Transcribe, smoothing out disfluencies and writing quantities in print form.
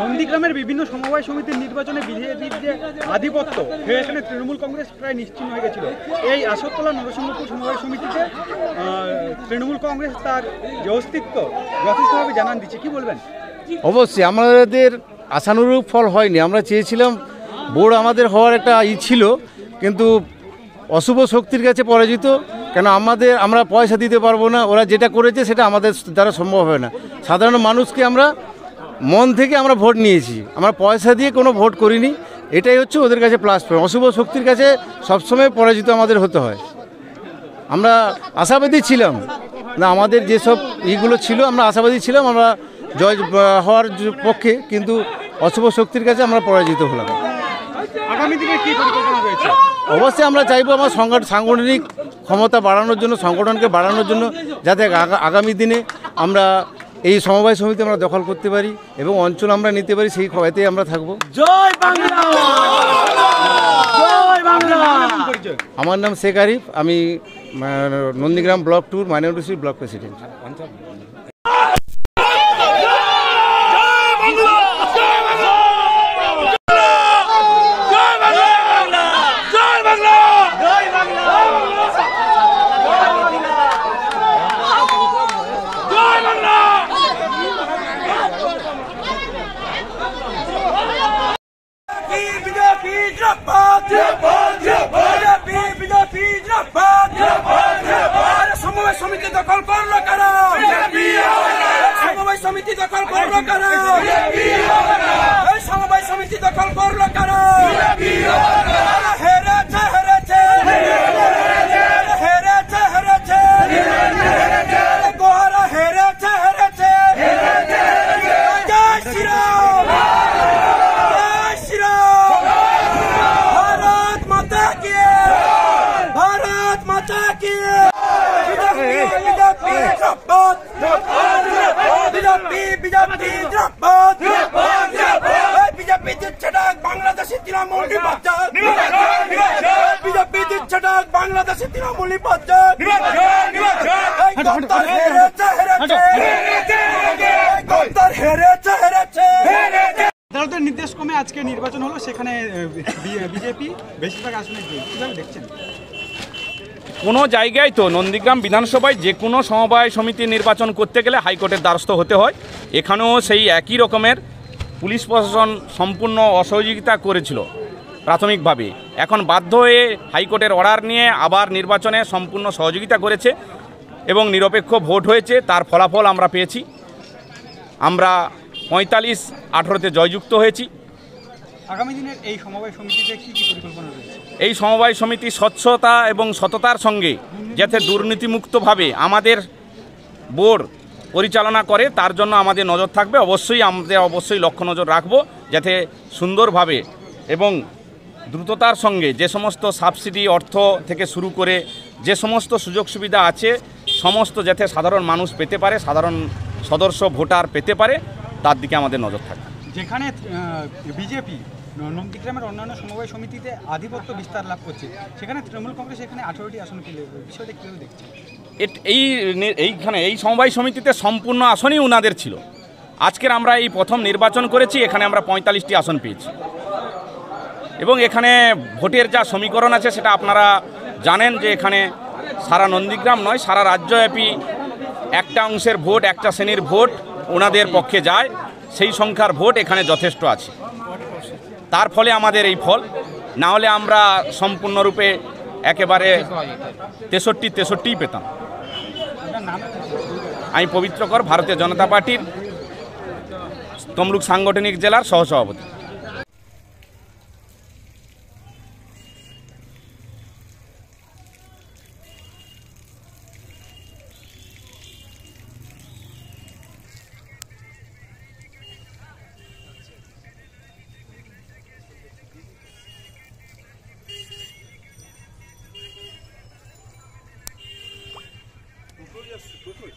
নন্দীগ্রামের বিভিন্ন সমবায় সমিতির নির্বাচনে বিজেপির যে আধিপত্য সেখানে তৃণমূল কংগ্রেস প্রায় নিশ্চিহ্ন হয়ে গেছিল। এই আশোকতলা নরসিংহপুর সমবায় সমিতিতে তৃণমূল কংগ্রেস তার যে অস্তিত্ব যথেষ্টভাবে জানান দিচ্ছে, কি বলবেন? অবশ্যই আমাদের আশানুরূপ ফল হয়নি। আমরা চেয়েছিলাম বোর্ড আমাদের হওয়ার একটা ছিল, কিন্তু অশুভ শক্তির কাছে পরাজিত। কেন আমরা পয়সা দিতে পারবো না, ওরা যেটা করেছে সেটা আমাদের দ্বারা সম্ভব হবে না। সাধারণ মানুষকে আমরা মন থেকে আমরা ভোট নিয়েছি, আমরা পয়সা দিয়ে কোনো ভোট করিনি। এটাই হচ্ছে ওদের কাছে প্লাস পয়েন্ট। অশুভ শক্তির কাছে সবসময় পরাজিত আমাদের হতে হয়। আমরা আশাবাদী ছিলাম না, আমাদের যেসব ইগুলো ছিল আমরা আশাবাদী ছিলাম আমরা জয় হওয়ার পক্ষে, কিন্তু অশুভ শক্তির কাছে আমরা পরাজিত হলাম। আগামী দিনে কি পরিকল্পনা রয়েছে? অবশ্যই আমরা চাইবো আমার সাংগঠনিক ক্ষমতা বাড়ানোর জন্য, সংগঠনকে বাড়ানোর জন্য, যাতে আগামী দিনে আমরা এই সমবায় সমিতি আমরা দখল করতে পারি এবং অঞ্চল আমরা নিতে পারি, সেই খবরতেই আমরা থাকবো। জয় বাংলা। জয় বাংলা। আমার নাম শেখ আরিফ, আমি Nandigram block 2 minority block president. সমিতি দখল করলো কারা? সমবায় সমিতি দখল করলো কারা? সমবায় সমিতি দখল করলো কারা? হেরেছে হেরেছে হেরেছে হেরেছে গোহারা হেরেছে হেরেছে। জয় শ্রীরাম, জয় শ্রীরাম, ভারত মাতা কি, ভারত মাতা কি। বিজেপি দিচ্ছে ডাক বাংলাদেশে তৃণমূল নির্বাচন, বিজেপি দিচ্ছে ডাক বাংলাদেশে তৃণমূল নির্বাচন। আদালতের নির্দেশ ক্রমে আজকে নির্বাচন হলো, সেখানে বিজেপি বেশিরভাগ আসনে কিভাবে দেখছেন? কোনো জায়গায় তো নন্দীগ্রাম বিধানসভায় যে কোনো সমবায় সমিতি নির্বাচন করতে গেলে হাইকোর্টের দ্বারস্থ হতে হয়। এখানেও সেই একই রকমের পুলিশ প্রশাসন সম্পূর্ণ অসহযোগিতা করেছিল প্রাথমিকভাবে। এখন বাধ্য হয়ে হাইকোর্টের অর্ডার নিয়ে আবার নির্বাচনে সম্পূর্ণ সহযোগিতা করেছে এবং নিরপেক্ষ ভোট হয়েছে। তার ফলাফল আমরা পেয়েছি। আমরা 45-18-তে জয়যুক্ত হয়েছি। আগামী দিনের এই সমবায় সমিতিতে কি কি পরিকল্পনা রয়েছে? এই সমবায় সমিতি স্বচ্ছতা এবং সততার সঙ্গে যাতে দুর্নীতিমুক্তভাবে আমাদের বোর্ড পরিচালনা করে, তার জন্য আমাদের নজর থাকবে। অবশ্যই লক্ষ্য নজর রাখবো যাতে সুন্দরভাবে এবং দ্রুততার সঙ্গে যে সমস্ত সাবসিডি অর্থ থেকে শুরু করে যে সমস্ত সুযোগ সুবিধা আছে সমস্ত যাতে সাধারণ মানুষ পেতে পারে, সাধারণ সদস্য ভোটার পেতে পারে, তার দিকে আমাদের নজর থাকবে। যেখানে বিজেপি নন্দীগ্রামের অন্যান্য সমবায় সমিতিতে আধিপত্য বিস্তার লাভ করছে, সেখানে তৃণমূল কংগ্রেস এখানে 18টি আসন পেলে, বিষয়টা কীভাবে দেখছে? এই সমবায় সমিতিতে সম্পূর্ণ আসনই ওনাদের ছিল। আজকের আমরা এই প্রথম নির্বাচন করেছি, এখানে আমরা 45টি আসন পেয়েছি এবং এখানে ভোটের যা সমীকরণ আছে সেটা আপনারা জানেন যে এখানে সারা নন্দীগ্রাম নয় সারা রাজ্যব্যাপী একটা অংশের ভোট, একটা শ্রেণীর ভোট ওনাদের পক্ষে যায়, সেই সংখ্যার ভোট এখানে যথেষ্ট আছে। তার ফলে আমাদের এই ফল, না হলে আমরা সম্পূর্ণরূপে একেবারে 63-63 পেতাম। আমি পবিত্রকর, ভারতীয় জনতা পার্টির তমলুক সাংগঠনিক জেলার সহসভাপতি। আসছে টোটোয়